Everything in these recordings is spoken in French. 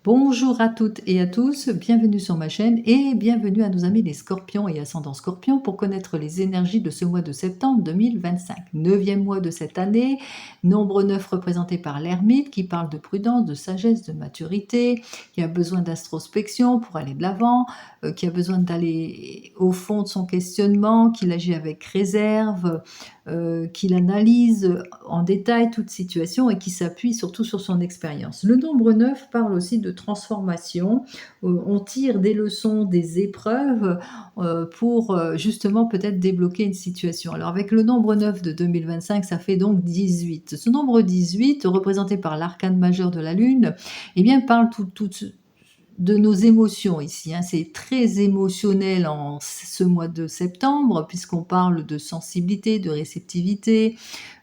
Bonjour à toutes et à tous, bienvenue sur ma chaîne et bienvenue à nos amis les scorpions et ascendants scorpions pour connaître les énergies de ce mois de septembre 2025. Neuvième mois de cette année, nombre 9 représenté par l'ermite qui parle de prudence, de sagesse, de maturité, qui a besoin d'introspection pour aller de l'avant, qui a besoin d'aller au fond de son questionnement, qu'il agit avec réserve, qu'il analyse en détail toute situation et qui s'appuie surtout sur son expérience. Le nombre 9 parle aussi de transformation. On tire des leçons, des épreuves pour justement peut-être débloquer une situation. Alors avec le nombre 9 de 2025, ça fait donc 18. Ce nombre 18, représenté par l'arcane majeur de la Lune, eh bien parle tout de nos émotions ici. C'est très émotionnel en ce mois de septembre, puisqu'on parle de sensibilité, de réceptivité,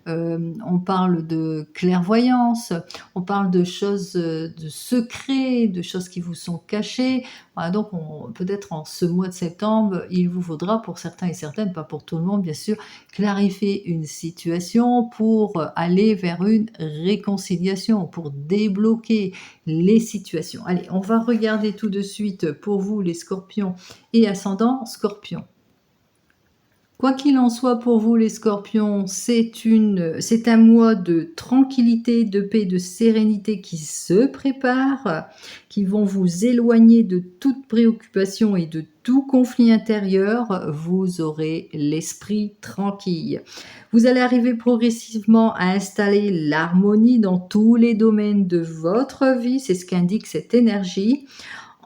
on parle de clairvoyance, on parle de choses, de secrets, de choses qui vous sont cachées. Voilà, donc peut-être en ce mois de septembre, il vous faudra pour certains et certaines, pas pour tout le monde bien sûr, clarifier une situation pour aller vers une réconciliation, pour débloquer les situations. Allez, on va regarder tout de suite pour vous les scorpions et ascendants scorpions. Quoi qu'il en soit pour vous les scorpions, c'est un mois de tranquillité, de paix, de sérénité qui se prépare, qui vont vous éloigner de toute préoccupation et de tout conflit intérieur. Vous aurez l'esprit tranquille. Vous allez arriver progressivement à installer l'harmonie dans tous les domaines de votre vie, c'est ce qu'indique cette énergie.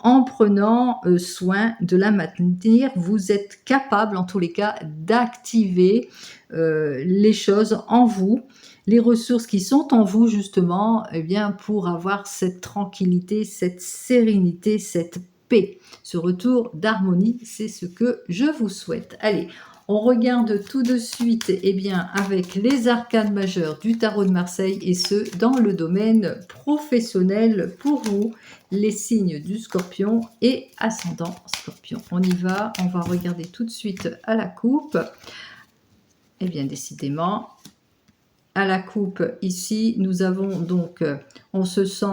En prenant soin de la maintenir, vous êtes capable en tous les cas d'activer les choses en vous, les ressources qui sont en vous justement, eh bien, pour avoir cette tranquillité, cette sérénité, cette paix. Ce retour d'harmonie, c'est ce que je vous souhaite. Allez, on regarde tout de suite bien, avec les arcanes majeures du tarot de Marseille et ce, dans le domaine professionnel pour vous, les signes du scorpion et ascendant scorpion. On y va, on va regarder tout de suite à la coupe. Et bien décidément, à la coupe ici, nous avons donc, on se sent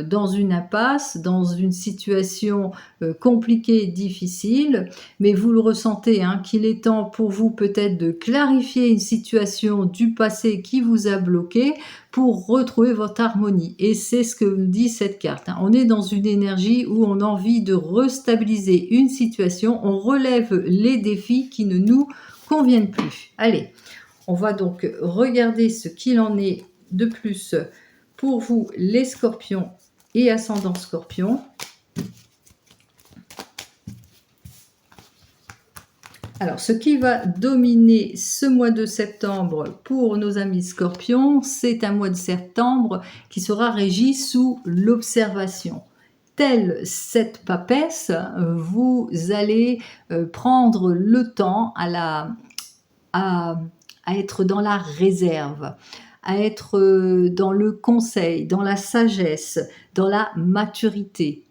dans une impasse, dans une situation compliquée, difficile, mais vous le ressentez, qu'il est temps pour vous peut-être de clarifier une situation du passé qui vous a bloqué pour retrouver votre harmonie. Et c'est ce que nous dit cette carte. On est dans une énergie où on a envie de restabiliser une situation, on relève les défis qui ne nous conviennent plus. Allez. On va donc regarder ce qu'il en est de plus pour vous, les scorpions et ascendants scorpions. Alors, ce qui va dominer ce mois de septembre pour nos amis scorpions, c'est un mois de septembre qui sera régi sous l'observation. Telle cette papesse, vous allez prendre le temps à être dans la réserve, à être dans le conseil, dans la sagesse, dans la maturité,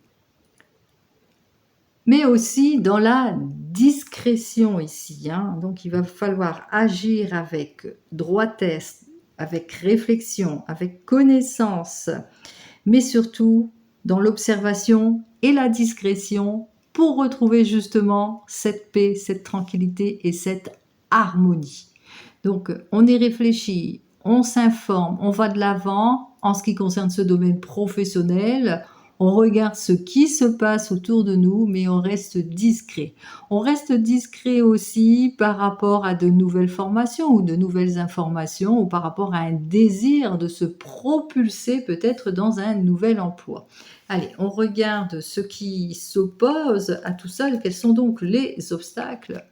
mais aussi dans la discrétion ici. Donc il va falloir agir avec droitesse, avec réflexion, avec connaissance, mais surtout dans l'observation et la discrétion pour retrouver justement cette paix, cette tranquillité et cette harmonie. Donc, on y réfléchit, on s'informe, on va de l'avant en ce qui concerne ce domaine professionnel. On regarde ce qui se passe autour de nous, mais on reste discret. On reste discret aussi par rapport à de nouvelles formations ou de nouvelles informations ou par rapport à un désir de se propulser peut-être dans un nouvel emploi. Allez, on regarde ce qui s'oppose à tout ça. Quels sont donc les obstacles ?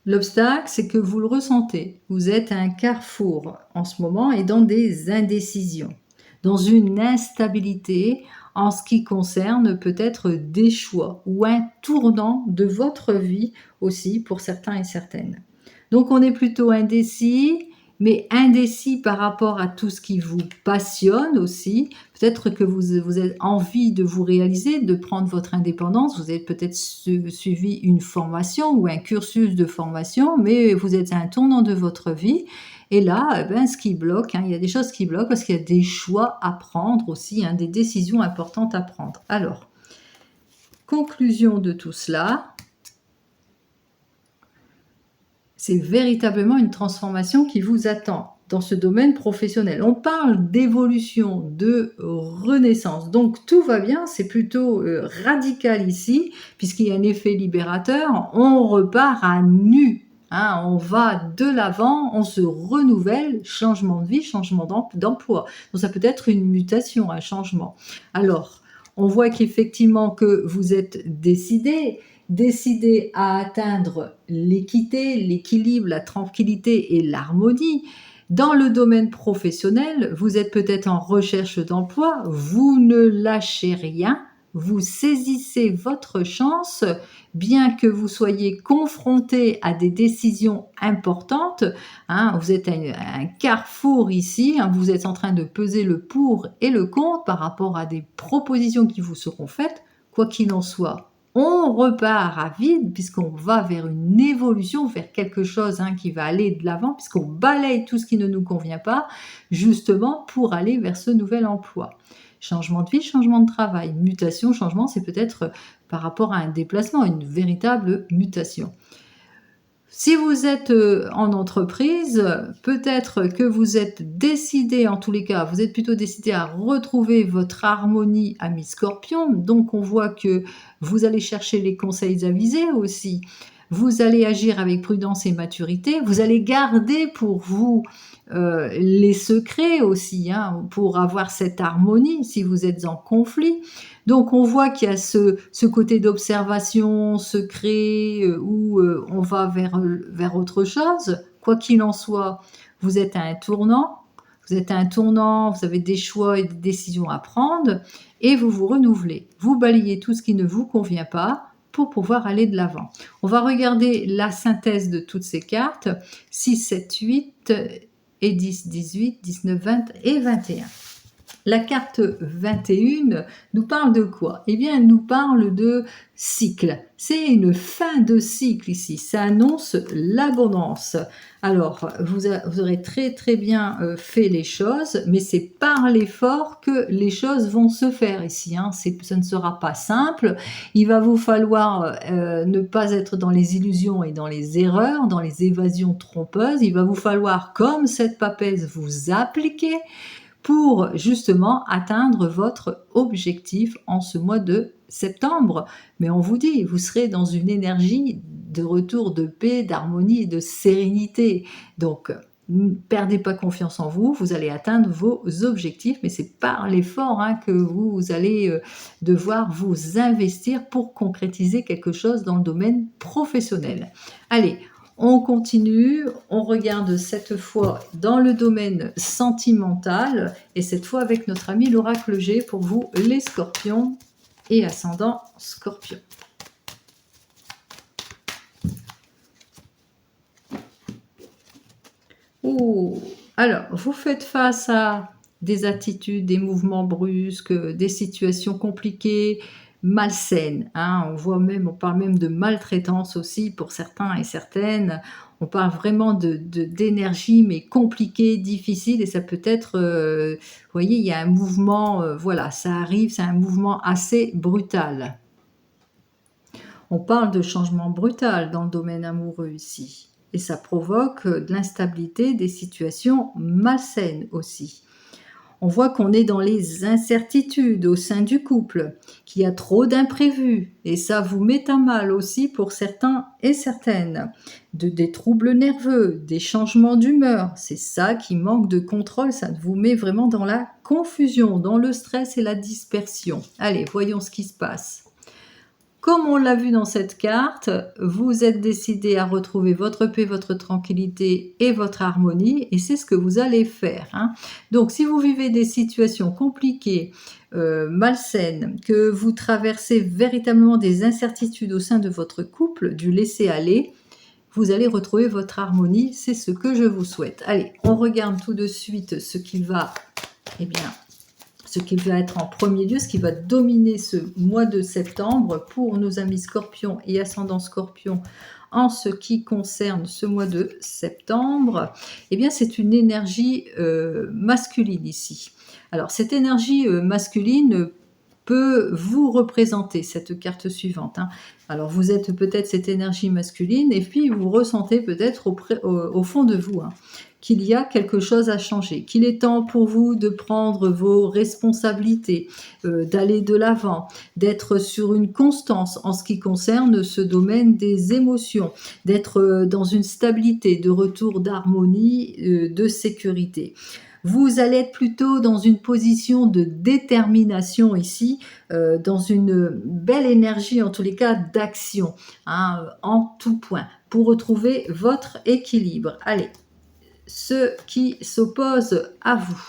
L'obstacle, c'est que vous le ressentez. Vous êtes à un carrefour en ce moment et dans des indécisions, dans une instabilité en ce qui concerne peut-être des choix ou un tournant de votre vie aussi pour certains et certaines. Donc on est plutôt indécis, mais indécis par rapport à tout ce qui vous passionne aussi. Peut-être que vous avez envie de vous réaliser, de prendre votre indépendance. Vous avez peut-être suivi une formation ou un cursus de formation, mais vous êtes à un tournant de votre vie Et là, eh ben, ce qui bloque, hein, il y a des choses qui bloquent parce qu'il y a des choix à prendre aussi, hein, des décisions importantes à prendre. Alors, conclusion de tout cela, c'est véritablement une transformation qui vous attend dans ce domaine professionnel. On parle d'évolution, de renaissance, donc tout va bien, c'est plutôt radical ici, puisqu'il y a un effet libérateur, on repart à nu, hein, on va de l'avant, on se renouvelle, changement de vie, changement d'emploi. Donc ça peut être une mutation, un changement. Alors, on voit qu'effectivement que vous êtes décidé à atteindre l'équité, l'équilibre, la tranquillité et l'harmonie. Dans le domaine professionnel, vous êtes peut-être en recherche d'emploi, vous ne lâchez rien, vous saisissez votre chance, bien que vous soyez confronté à des décisions importantes, hein, vous êtes à un carrefour ici, hein, vous êtes en train de peser le pour et le contre par rapport à des propositions qui vous seront faites, quoi qu'il en soit. On repart à vide puisqu'on va vers une évolution, vers quelque chose, hein, qui va aller de l'avant, puisqu'on balaye tout ce qui ne nous convient pas, justement pour aller vers ce nouvel emploi. Changement de vie, changement de travail, mutation, changement, c'est peut-être par rapport à un déplacement, une véritable mutation. Si vous êtes en entreprise, peut-être que vous êtes décidé, en tous les cas, vous êtes plutôt décidé à retrouver votre harmonie, ami Scorpion. Donc, on voit que vous allez chercher les conseils avisés aussi. Vous allez agir avec prudence et maturité. Vous allez garder pour vous les secrets aussi, hein, pour avoir cette harmonie si vous êtes en conflit. Donc on voit qu'il y a ce côté d'observation, secret, où on va vers autre chose. Quoi qu'il en soit, vous êtes à un tournant. Vous êtes à un tournant, vous avez des choix et des décisions à prendre et vous vous renouvelez. Vous balayez tout ce qui ne vous convient pas pour pouvoir aller de l'avant. On va regarder la synthèse de toutes ces cartes. 6, 7, 8 et 10, 18, 19, 20 et 21. La carte 21 nous parle de quoi? Eh bien, elle nous parle de cycle. C'est une fin de cycle ici. Ça annonce l'abondance. Alors, vous aurez très très bien fait les choses, mais c'est par l'effort que les choses vont se faire ici, hein. Ça ne sera pas simple. Il va vous falloir ne pas être dans les illusions et dans les erreurs, dans les évasions trompeuses. Il va vous falloir, comme cette papesse, vous appliquer pour justement atteindre votre objectif en ce mois de septembre. Mais on vous dit, vous serez dans une énergie de retour de paix, d'harmonie et de sérénité. Donc, ne perdez pas confiance en vous, vous allez atteindre vos objectifs, mais c'est par l'effort, hein, que vous allez devoir vous investir pour concrétiser quelque chose dans le domaine professionnel. Allez, on continue, on regarde cette fois dans le domaine sentimental et cette fois avec notre ami l'oracle G pour vous les scorpions et ascendant scorpion. Oh, alors, vous faites face à des attitudes, des mouvements brusques, des situations compliquées, malsaines, hein. On parle même de maltraitance aussi pour certains et certaines. On parle vraiment d'énergie, mais compliquée, difficile, et ça peut être, vous voyez, il y a un mouvement, voilà, ça arrive, c'est un mouvement assez brutal. On parle de changement brutal dans le domaine amoureux ici. Et ça provoque de l'instabilité, des situations malsaines aussi. On voit qu'on est dans les incertitudes au sein du couple, qu'il y a trop d'imprévus, et ça vous met à mal aussi pour certains et certaines. Des troubles nerveux, des changements d'humeur, c'est ça qui manque de contrôle, ça vous met vraiment dans la confusion, dans le stress et la dispersion. Allez, voyons ce qui se passe. Comme on l'a vu dans cette carte, vous êtes décidé à retrouver votre paix, votre tranquillité et votre harmonie, et c'est ce que vous allez faire, hein. Donc, si vous vivez des situations compliquées, malsaines, que vous traversez véritablement des incertitudes au sein de votre couple, du laisser-aller, vous allez retrouver votre harmonie, c'est ce que je vous souhaite. Allez, on regarde tout de suite ce qui va être en premier lieu, ce qui va dominer ce mois de septembre pour nos amis scorpions et ascendants scorpions en ce qui concerne ce mois de septembre, eh bien c'est une énergie masculine ici. Alors cette énergie masculine peut vous représenter, cette carte suivante, hein. Alors vous êtes peut-être cette énergie masculine et puis vous ressentez peut-être au fond de vous, hein, qu'il y a quelque chose à changer, qu'il est temps pour vous de prendre vos responsabilités, d'aller de l'avant, d'être sur une constance en ce qui concerne ce domaine des émotions, d'être dans une stabilité, de retour d'harmonie, de sécurité. Vous allez être plutôt dans une position de détermination ici, dans une belle énergie, en tous les cas, d'action, hein, en tout point, pour retrouver votre équilibre. Allez, ce qui s'oppose à vous.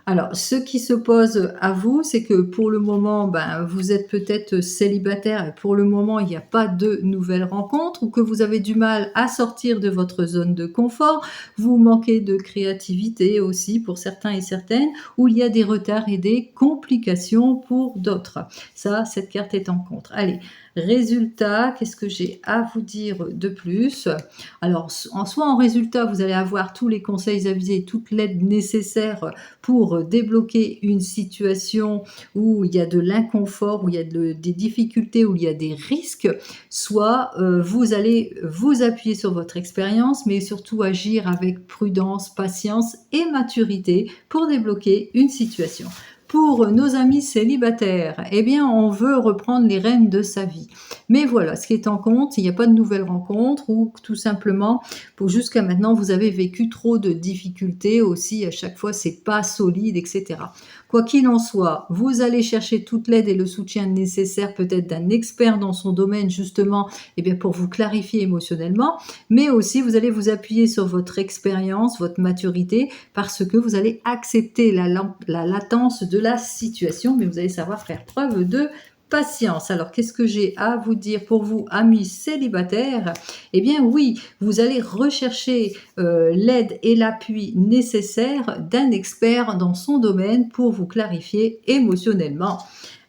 Alors, ce qui s'oppose à vous, c'est que pour le moment, vous êtes peut-être célibataire et pour le moment, il n'y a pas de nouvelles rencontres ou que vous avez du mal à sortir de votre zone de confort. Vous manquez de créativité aussi pour certains et certaines, ou il y a des retards et des complications pour d'autres. Ça, cette carte est en contre. Allez, résultat, qu'est-ce que j'ai à vous dire de plus? Alors, soit en résultat, vous allez avoir tous les conseils avisés, toute l'aide nécessaire pour débloquer une situation où il y a de l'inconfort, où il y a des difficultés, où il y a des risques, soit vous allez vous appuyer sur votre expérience, mais surtout agir avec prudence, patience et maturité pour débloquer une situation. Pour nos amis célibataires, eh bien, on veut reprendre les rênes de sa vie. Mais voilà, ce qui est en compte, il n'y a pas de nouvelles rencontres ou tout simplement, pour jusqu'à maintenant, vous avez vécu trop de difficultés aussi. À chaque fois, c'est pas solide, etc. Quoi qu'il en soit, vous allez chercher toute l'aide et le soutien nécessaire, peut-être d'un expert dans son domaine, justement, eh bien, pour vous clarifier émotionnellement. Mais aussi, vous allez vous appuyer sur votre expérience, votre maturité, parce que vous allez accepter la latence de la situation, mais vous allez savoir faire preuve de patience. Alors, qu'est-ce que j'ai à vous dire pour vous, amis célibataires? Eh bien, oui, vous allez rechercher l'aide et l'appui nécessaire d'un expert dans son domaine pour vous clarifier émotionnellement.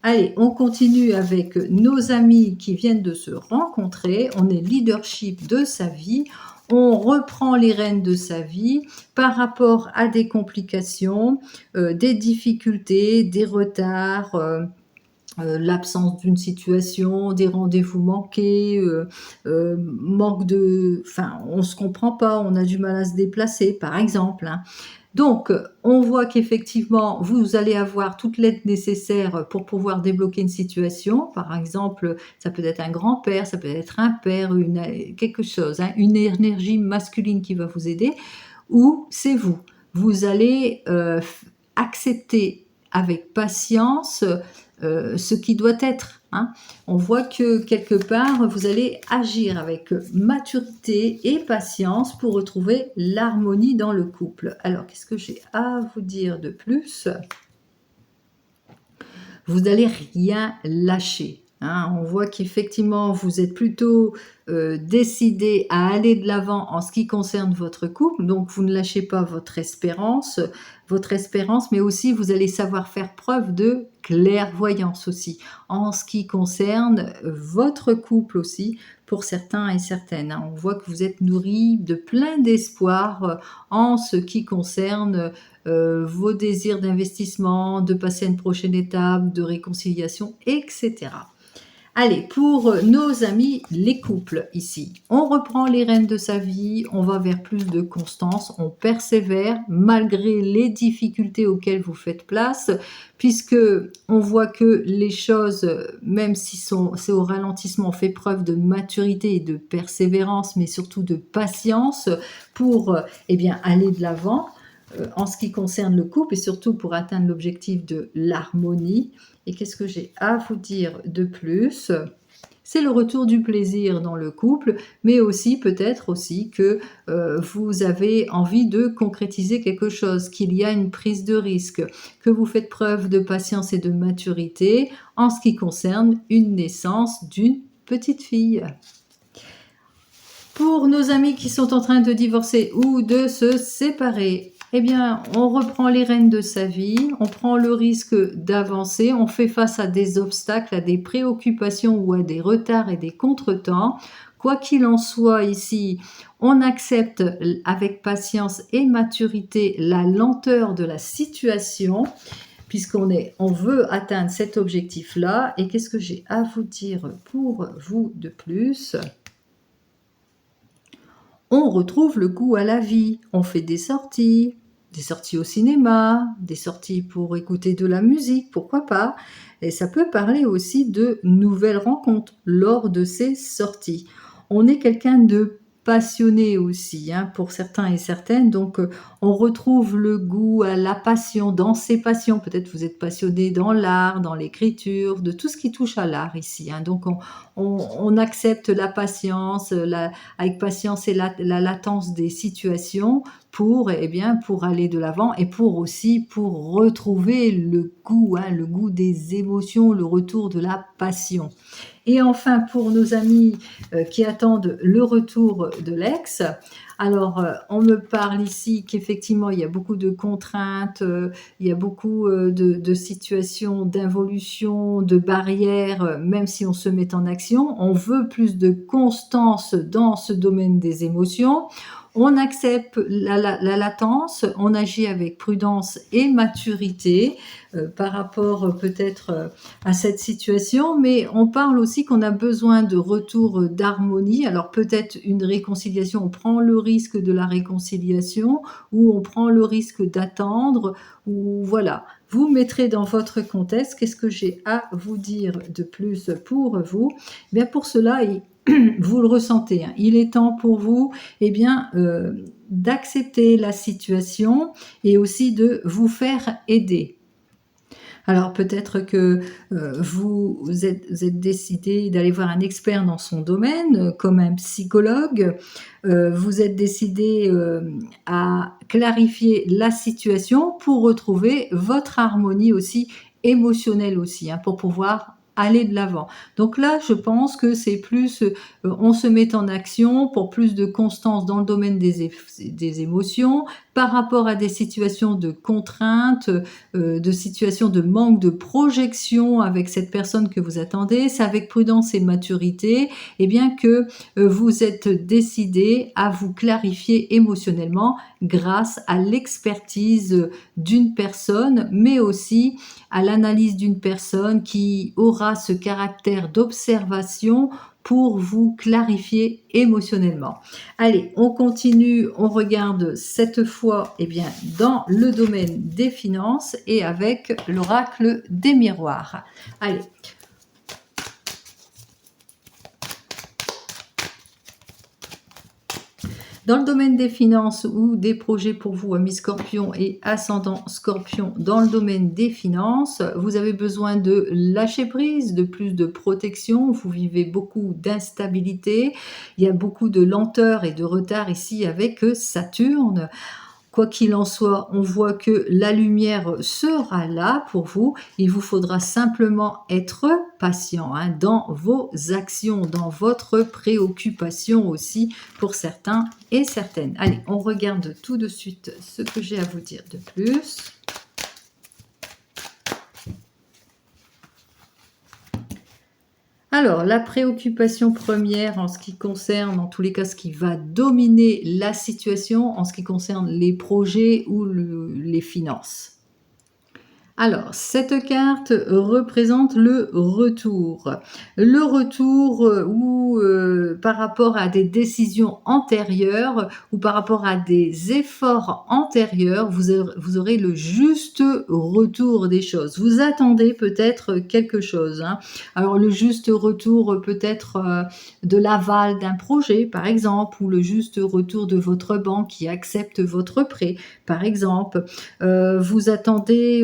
Allez, on continue avec nos amis qui viennent de se rencontrer. On est leadership de sa vie. On reprend les rênes de sa vie par rapport à des complications, des difficultés, des retards, l'absence d'une situation, des rendez-vous manqués, manque de... Enfin, on ne se comprend pas, on a du mal à se déplacer, par exemple, hein. Donc, on voit qu'effectivement, vous allez avoir toute l'aide nécessaire pour pouvoir débloquer une situation. Par exemple, ça peut être un grand-père, ça peut être un père, quelque chose, hein, une énergie masculine qui va vous aider, ou c'est vous. Vous allez accepter avec patience ce qui doit être, hein. On voit que quelque part, vous allez agir avec maturité et patience pour retrouver l'harmonie dans le couple. Alors, qu'est-ce que j'ai à vous dire de plus? Vous n'allez rien lâcher, hein. On voit qu'effectivement, vous êtes plutôt décidé à aller de l'avant en ce qui concerne votre couple. Donc, vous ne lâchez pas votre espérance, mais aussi vous allez savoir faire preuve de clairvoyance aussi en ce qui concerne votre couple aussi pour certains et certaines, hein. On voit que vous êtes nourris de plein d'espoir en ce qui concerne vos désirs d'investissement, de passer à une prochaine étape, de réconciliation, etc. Allez, pour nos amis les couples ici, on reprend les rênes de sa vie, on va vers plus de constance, on persévère malgré les difficultés auxquelles vous faites place, puisque on voit que les choses, même si c'est au ralentissement, on fait preuve de maturité et de persévérance, mais surtout de patience pour aller de l'avant en ce qui concerne le couple et surtout pour atteindre l'objectif de l'harmonie. Et qu'est-ce que j'ai à vous dire de plus? C'est le retour du plaisir dans le couple, mais aussi peut-être aussi que vous avez envie de concrétiser quelque chose, qu'il y a une prise de risque, que vous faites preuve de patience et de maturité en ce qui concerne une naissance d'une petite fille. Pour nos amis qui sont en train de divorcer ou de se séparer, eh bien, on reprend les rênes de sa vie, on prend le risque d'avancer, on fait face à des obstacles, à des préoccupations ou à des retards et des contretemps. Quoi qu'il en soit ici, on accepte avec patience et maturité la lenteur de la situation, on veut atteindre cet objectif-là. Et qu'est-ce que j'ai à vous dire pour vous de plus? On retrouve le goût à la vie, on fait des sorties au cinéma, des sorties pour écouter de la musique, pourquoi pas. Et ça peut parler aussi de nouvelles rencontres lors de ces sorties. On est quelqu'un de passionné aussi, hein, pour certains et certaines, donc on retrouve le goût à la passion, dans ses passions. Peut-être vous êtes passionné dans l'art, dans l'écriture, de tout ce qui touche à l'art ici, hein. Donc on accepte la patience, avec patience et la latence des situations pour, pour aller de l'avant et pour retrouver le goût, hein, le goût des émotions, le retour de la passion. Et enfin, pour nos amis qui attendent le retour de l'ex, alors on me parle ici qu'effectivement il y a beaucoup de contraintes, il y a beaucoup de situations d'involution, de barrières, même si on se met en action. On veut plus de constance dans ce domaine des émotions. On accepte la latence, on agit avec prudence et maturité par rapport peut-être à cette situation, mais on parle aussi qu'on a besoin de retour d'harmonie. Alors peut-être une réconciliation, on prend le risque de la réconciliation ou on prend le risque d'attendre, ou voilà. Vous mettrez dans votre contexte, qu'est-ce que j'ai à vous dire de plus pour vous? Eh bien pour cela, vous le ressentez, hein, il est temps pour vous d'accepter la situation et aussi de vous faire aider. Alors peut-être que vous êtes décidé d'aller voir un expert dans son domaine, comme un psychologue. Vous êtes décidé à clarifier la situation pour retrouver votre harmonie aussi, émotionnelle aussi, hein, pour pouvoir aller de l'avant. Donc là, je pense que c'est plus, on se met en action pour plus de constance dans le domaine des émotions, par rapport à des situations de contraintes, de situations de manque de projection avec cette personne que vous attendez. C'est avec prudence et maturité, que vous êtes décidé à vous clarifier émotionnellement grâce à l'expertise d'une personne, mais aussi à l'analyse d'une personne qui aura ce caractère d'observation pour vous clarifier émotionnellement. Allez, on continue, on regarde cette fois dans le domaine des finances et avec l'oracle des miroirs. Allez. Dans le domaine des finances ou des projets pour vous, amis Scorpion et ascendant Scorpion, dans le domaine des finances, vous avez besoin de lâcher prise, de plus de protection. Vous vivez beaucoup d'instabilité. Il y a beaucoup de lenteur et de retard ici avec Saturne. Quoi qu'il en soit, on voit que la lumière sera là pour vous. Il vous faudra simplement être patient, hein, dans vos actions, dans votre préoccupation aussi pour certains et certaines. Allez, on regarde tout de suite ce que j'ai à vous dire de plus. Alors, la préoccupation première en ce qui concerne, en tous les cas, ce qui va dominer la situation en ce qui concerne les projets ou les finances. Alors, cette carte représente le retour. Le retour par rapport à des décisions antérieures ou par rapport à des efforts antérieurs, vous aurez le juste retour des choses. Vous attendez peut-être quelque chose, hein. Alors, le juste retour peut-être de l'aval d'un projet, par exemple, ou le juste retour de votre banque qui accepte votre prêt, par exemple. Vous attendez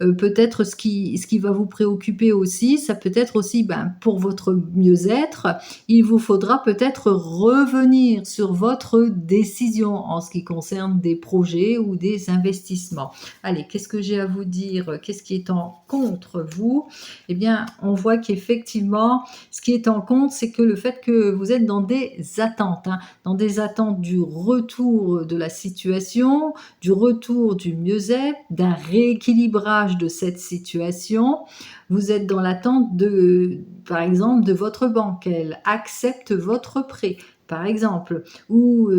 peut-être ce qui va vous préoccuper aussi, ça peut être aussi pour votre mieux-être, il vous faudra peut-être revenir sur votre décision en ce qui concerne des projets ou des investissements. Allez, qu'est-ce que j'ai à vous dire? Qu'est-ce qui est en contre vous? Eh bien, on voit qu'effectivement, ce qui est en compte, c'est que le fait que vous êtes dans des attentes, hein, dans des attentes du retour de la situation, du retour du mieux-être, d'un rééquilibrage courage de cette situation. Vous êtes dans l'attente de, par exemple, de votre banque. Elle accepte votre prêt, par exemple, ou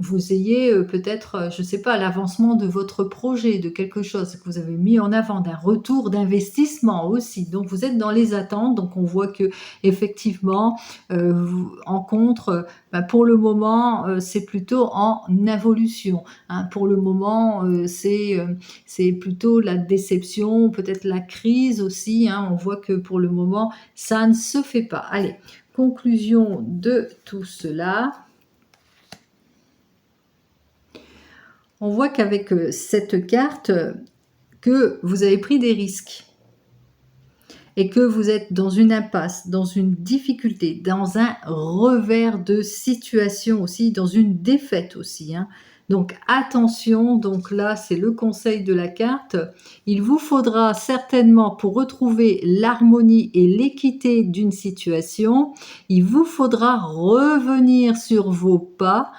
vous ayez peut-être, je ne sais pas, l'avancement de votre projet, de quelque chose que vous avez mis en avant, d'un retour d'investissement aussi. Donc vous êtes dans les attentes, donc on voit que effectivement, en contre, pour le moment, c'est plutôt en évolution. Hein. Pour le moment, c'est plutôt la déception, peut-être la crise aussi. Hein. On voit que pour le moment, ça ne se fait pas. Allez, conclusion de tout cela. On voit qu'avec cette carte, que vous avez pris des risques et que vous êtes dans une impasse, dans une difficulté, dans un revers de situation aussi, dans une défaite aussi. Hein. Donc attention, donc là c'est le conseil de la carte, il vous faudra certainement pour retrouver l'harmonie et l'équité d'une situation, il vous faudra revenir sur vos pas,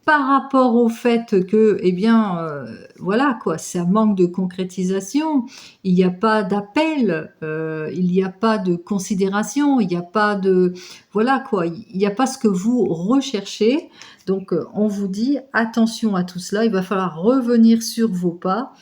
par rapport au fait que, eh bien, voilà quoi, ça manque de concrétisation, il n'y a pas d'appel, il n'y a pas de considération, il n'y a pas de, voilà quoi, il n'y a pas ce que vous recherchez. Donc, on vous dit attention à tout cela, il va falloir revenir sur vos pas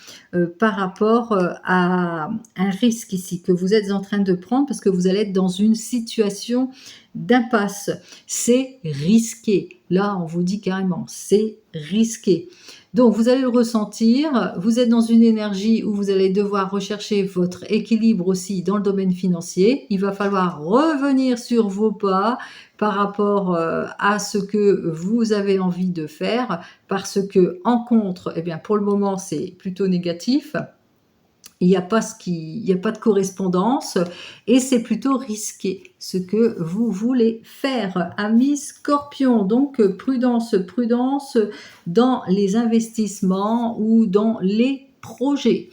par rapport à un risque ici que vous êtes en train de prendre parce que vous allez être dans une situation d'impasse. C'est risqué. Là, on vous dit carrément, c'est risqué. Donc, vous allez le ressentir. Vous êtes dans une énergie où vous allez devoir rechercher votre équilibre aussi dans le domaine financier. Il va falloir revenir sur vos pas par rapport à ce que vous avez envie de faire parce que en contre, eh bien, pour le moment, c'est plutôt négatif. Il n'y a pas de correspondance et c'est plutôt risqué ce que vous voulez faire, amis Scorpion. Donc prudence, prudence dans les investissements ou dans les projets.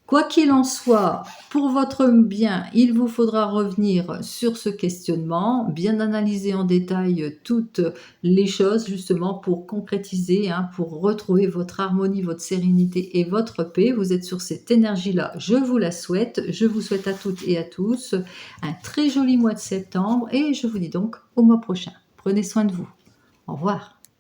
Quoi qu'il en soit, pour votre bien, il vous faudra revenir sur ce questionnement, bien analyser en détail toutes les choses justement pour concrétiser, hein, pour retrouver votre harmonie, votre sérénité et votre paix. Vous êtes sur cette énergie-là, je vous la souhaite. Je vous souhaite à toutes et à tous un très joli mois de septembre et je vous dis donc au mois prochain. Prenez soin de vous. Au revoir.